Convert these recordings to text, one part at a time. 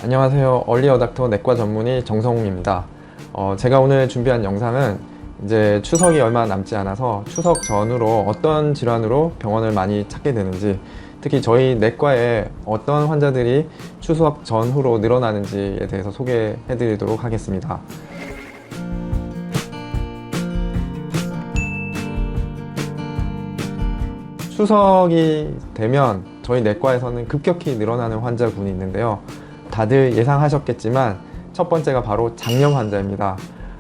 안녕하세요. 얼리어닥터 내과 전문의 정성웅입니다. 제가 오늘 준비한 영상은 이제 추석이 얼마 남지 않아서 추석 전후로 어떤 질환으로 병원을 많이 찾게 되는지, 특히 저희 내과에 어떤 환자들이 추석 전후로 늘어나는지에 대해서 소개해 드리도록 하겠습니다. 추석이 되면 저희 내과에서는 급격히 늘어나는 환자군이 있는데요. 다들 예상하셨겠지만 첫 번째가 바로 장염 환자입니다.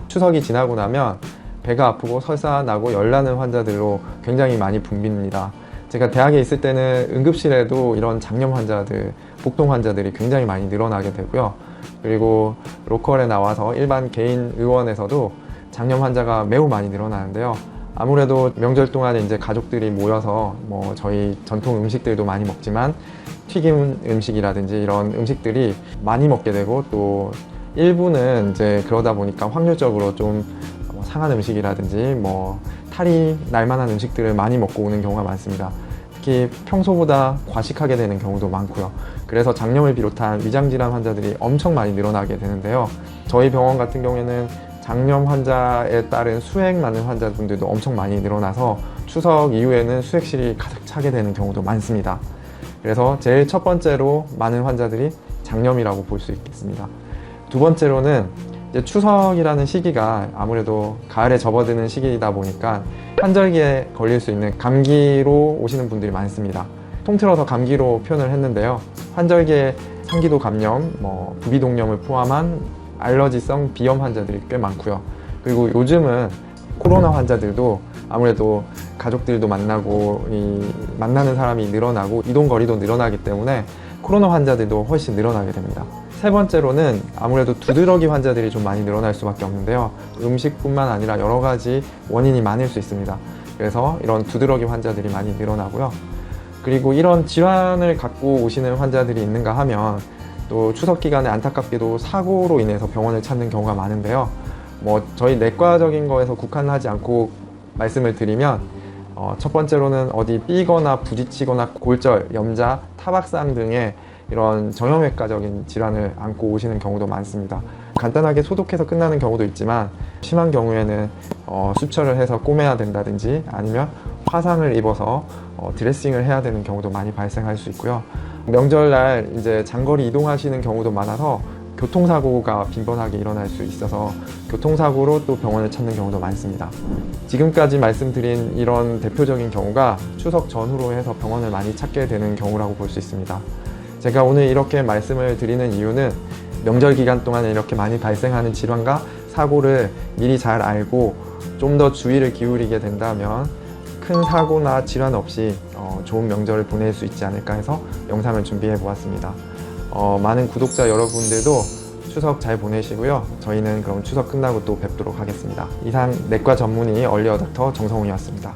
추석이 지나고 나면 배가 아프고 설사 나고 열나는 환자들로 굉장히 많이 붐빕니다. 제가 대학에 있을 때는 응급실에도 이런 장염 환자들, 복통 환자들이 굉장히 많이 늘어나게 되고요. 그리고 로컬에 나와서 일반 개인 의원에서도 장염 환자가 매우 많이 늘어나는데요. 아무래도 명절 동안에 이제 가족들이 모여서 저희 전통 음식들도 많이 먹지만 튀김 음식이라든지 이런 음식들이 많이 먹게 되고, 또 일부는 이제 그러다 보니까 확률적으로 좀 상한 음식이라든지 탈이 날 만한 음식들을 많이 먹고 오는 경우가 많습니다. 특히 평소보다 과식하게 되는 경우도 많고요. 그래서 장염을 비롯한 위장질환 환자들이 엄청 많이 늘어나게 되는데요. 저희 병원 같은 경우에는 장염 환자에 따른 수액 맞는 환자분들도 엄청 많이 늘어나서 추석 이후에는 수액실이 가득 차게 되는 경우도 많습니다. 그래서 제일 첫 번째로 많은 환자들이 장염이라고 볼 수 있겠습니다. 두 번째로는 이제 추석이라는 시기가 아무래도 가을에 접어드는 시기이다 보니까 환절기에 걸릴 수 있는 감기로 오시는 분들이 많습니다. 통틀어서 감기로 표현을 했는데요. 환절기에 상기도 감염, 부비동염을 포함한 알러지성 비염 환자들이 꽤 많고요. 그리고 요즘은 코로나 환자들도 아무래도 가족들도 만나고 만나는 사람이 늘어나고 이동거리도 늘어나기 때문에 코로나 환자들도 훨씬 늘어나게 됩니다. 세 번째로는 아무래도 두드러기 환자들이 좀 많이 늘어날 수밖에 없는데요. 음식뿐만 아니라 여러 가지 원인이 많을 수 있습니다. 그래서 이런 두드러기 환자들이 많이 늘어나고요. 그리고 이런 질환을 갖고 오시는 환자들이 있는가 하면 또 추석 기간에 안타깝게도 사고로 인해서 병원을 찾는 경우가 많은데요. 저희 내과적인 거에서 국한하지 않고 말씀을 드리면 첫 번째로는 어디 삐거나 부딪히거나 골절, 염자, 타박상 등의 이런 정형외과적인 질환을 안고 오시는 경우도 많습니다. 간단하게 소독해서 끝나는 경우도 있지만 심한 경우에는 수혈을 해서 꼬매야 된다든지 아니면 화상을 입어서 드레싱을 해야 되는 경우도 많이 발생할 수 있고요. 명절날 이제 장거리 이동하시는 경우도 많아서 교통사고가 빈번하게 일어날 수 있어서 교통사고로 또 병원을 찾는 경우도 많습니다. 지금까지 말씀드린 이런 대표적인 경우가 추석 전후로 해서 병원을 많이 찾게 되는 경우라고 볼 수 있습니다. 제가 오늘 이렇게 말씀을 드리는 이유는 명절 기간 동안에 이렇게 많이 발생하는 질환과 사고를 미리 잘 알고 좀 더 주의를 기울이게 된다면 큰 사고나 질환 없이 좋은 명절을 보낼 수 있지 않을까 해서 영상을 준비해 보았습니다. 많은 구독자 여러분들도 추석 잘 보내시고요. 저희는 그럼 추석 끝나고 또 뵙도록 하겠습니다. 이상 내과 전문의 얼리어닥터 정성웅이었습니다.